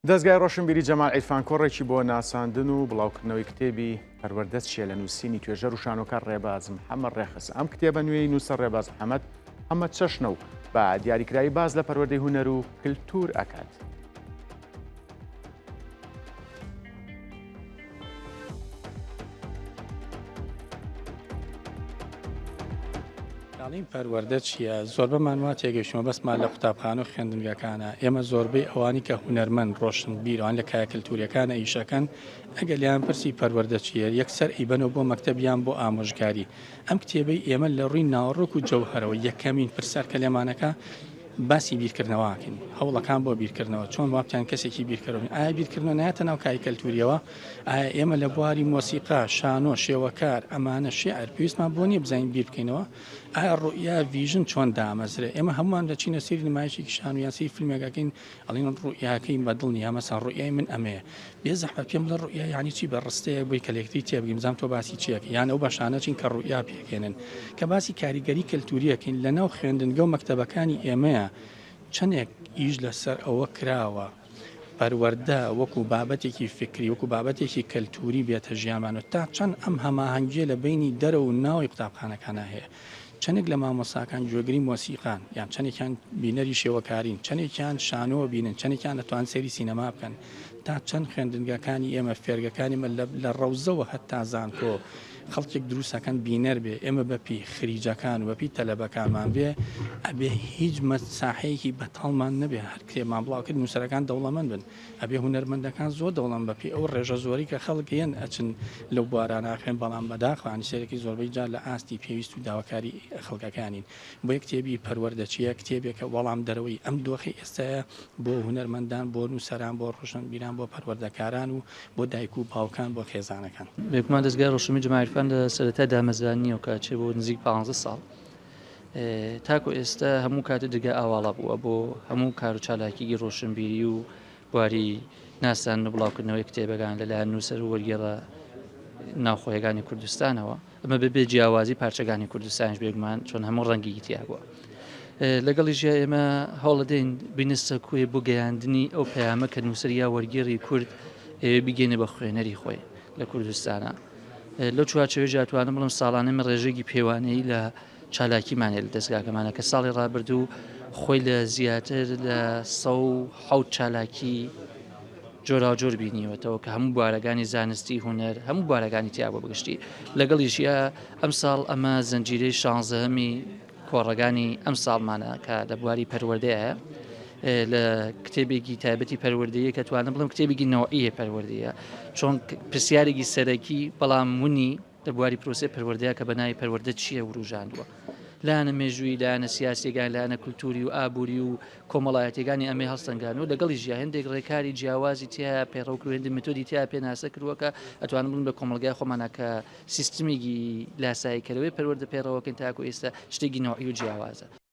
دەستگای ڕۆشنبیری جەمال عیرفان کۆڕێکی بۆ ناساندن و بڵاوکردنەوەی کتێبی پەروەردە چیە لە نووسینی توێژەر و شانۆکار ڕێباز محەممەد ڕێخست. ئەم کتێبە نوێی نووسە ڕێباز محەممەد ئەمە چەشنە و بە دیاریکراوی باز لە پەروەردەی هونەر و کللتور ئەکات. ئاڵین پەروەردە چییە؟ زۆربەمان وا تێگەیشتمە بەسمان لە قوتابخانە و خوێندنگەکانە. ئێمە زۆربەی ئەوانی کە هونەرمەند ڕۆشنبیرەوان لە کایە کللتوریەکانە ئیشەکەن ئەگەر لیان پرسی پەروەردە چییە یەکسەر ئیبەنەوە بۆ مەکتەبیان بۆ ئامۆژگاری. ئەم کتێبەی ئێمە لە ڕووی ناوەڕۆک و جەوهەرەوە یەکەمین پرسیار کە لێمانەکە باسی بیرکردنەوەکەین، هەوڵەکان بۆ بیرکردنەوە، چۆن وابتیان کەسێکی بیرکردەوە. ئایا بیرکردنەوە نایەتە ناو کای کەلتوریەوە؟ ئایا ئێمە لە بواری مۆسیقا، شانۆ، شێوەکار، ئەمانە شێعر پێویستمان بۆ نییە بزانین بیر بکەینەوە؟ ئایا ڕوئیا ڤیژن چۆن دامەزرێ؟ ئێمە هەمووان دەچینە سەیری نمایشێکی شان و یان سەیری فیلمێکەکەین ئەڵێن ڕوئیاکەی بەدڵ نییە، مەسەڵەن ڕوئیای من ئەمەیە. بێزەحمەت پێم بڵێ ڕوئیا یعنی چی؟ بە ڕستەیە بۆی کەلێکتری تێبگەین بزانم تۆ باسی چیەکەی، یان ئەو بەشانە چین کە ڕوئیا پێکێنن کە باسی کاریگەری کەلتوریەکەین لەناو خوێندنگە و مەکتەبەکانی ئێمەیە. چەندێک ئیش لەسەر ئەوە کراوە پەروەردە وەکو بابەتێکی فکری وەکو بابەتێکی کەلتوری بێتە ژیانمان و تا چەند ئەم هەماهەنگیە لە بینی دەرە و ناوی قوتابخانەکانە هەیە. چەندێک لە مامۆساکان گوێگری مۆسیقان یان چەندێکیان بینەری شێوەکارین، چەندێکیان شانۆوە بینن، چەندێکیان دەتوان سەیری سینەما بکەن. تا چەند خوێندنگەکانی ئێمە فێرگەکانی من لە ڕەوزەوە هەتا زانکۆ خەڵکێک دروستەکەن بینەر بێ، ئێمە بەپی خریجەکان و بەپی تەلەبەکانمان بێ ئەبێ هیچ مەساحەیەکی بەتاڵمان نەبێ. هەر کتێبمان بڵاوکرد نووسەرەکان دەوڵەمەند بن، ئەبێ هونەرمەندەکان زۆر دەوڵەمەند بەپی ئەو ڕێژە زۆری کە خەڵک هێن ئەچن لەو بوارانە خوێن، بەڵام بەداخوانی سێرەی زۆربەی جار لە ئاستی پێویست و داواکاری خەڵکەکانین. بۆ یە کتێبی پەروەردە چیە؟ کتێبێکە وەڵام دەرەوەی ئەم دۆخی ئێستاە بۆ هونەرمەندان، بۆ نووسەران، بۆ ڕۆشنبیران، بۆ پەروەردەکاران و بۆ دایک و باوکان، بۆ خێزانەکان. بێگومان دەستگای ڕۆشنبیری جەمال عیرفان لە سەرەتا دامەزرانیەوە کە چێ بۆ نزیک 15 ساڵ تاکو ئێستا هەموو کاتە دەرگا ئاواڵە بووە بۆ هەموو کار و چالاکیی ڕۆشنبیری و بواری ناسان و بڵاوکردنەوەی کتێبەکان لەلایەن نووسەر و وەرگێڕە ناوخۆیەکانی کوردستانەوە. ئەمە بەبێ جیاوازی پارچەکانی کوردستانیش بێگومان چۆن هەموو ڕەنگی تیا بووە. لەگەڵیژە ئێمە هەوڵ دەدەین بینستە کوێ بۆ گەیاندنی ئەو پەیامە کە نووسەریا وەرگێڕی کورد بگەینە بە خوێنەری خۆی لە کوردستانە. لەو چوارچەوەی جاتوانم بڵم ساڵانە من ڕێژێکی پێوانەی لە چالاکیمانێ لە دەستگاکەمانە کە ساڵی ڕابردوو خۆی لە زیاتر لە 100 چالاکی جۆراوجۆر بینیوەتەوە کە هەموو بوارەکانی زانستی هونەر هەموو بوارەکانی تیا بۆ بگشتی. لەگەڵیشیە ئەم ساڵ ئەمە زەنجیرەی 16هەمی کۆڕەکانی ئەم ساڵمانە کە لە بواری پەروەردەیە لە کتێبێکی تایبەتی پەروەردەیە کە توانم بڵم کتێبێکی نەوعیە پەروەردەیە، چۆن پرسیارێکی سەرەکی بەڵام ونی لە بواری پرۆسەی پەروەردەیە کە بەناوی پەروەردە چییە وروژاندووە. لایەنە مێژووی، لایەنە سیاسیەکان، لایەنە کولتوری و ئابووری و کۆمەڵایەتیەکانی ئەمەی هەڵسەنگان و لەگەڵی ژیا هەندێک ڕێکاری جیاوازی تیا پێڕەوکر و هێندە مێتۆدی تیا پێناسە کردووە کە ئەتوانم بڵم بە کۆمەلگای خۆمانە کە سیستمێکی لاساییکەرەوەی پەروەردە پێڕەوەکەن تاکو ئێستا شتێکی نەوعی و جیاوازە.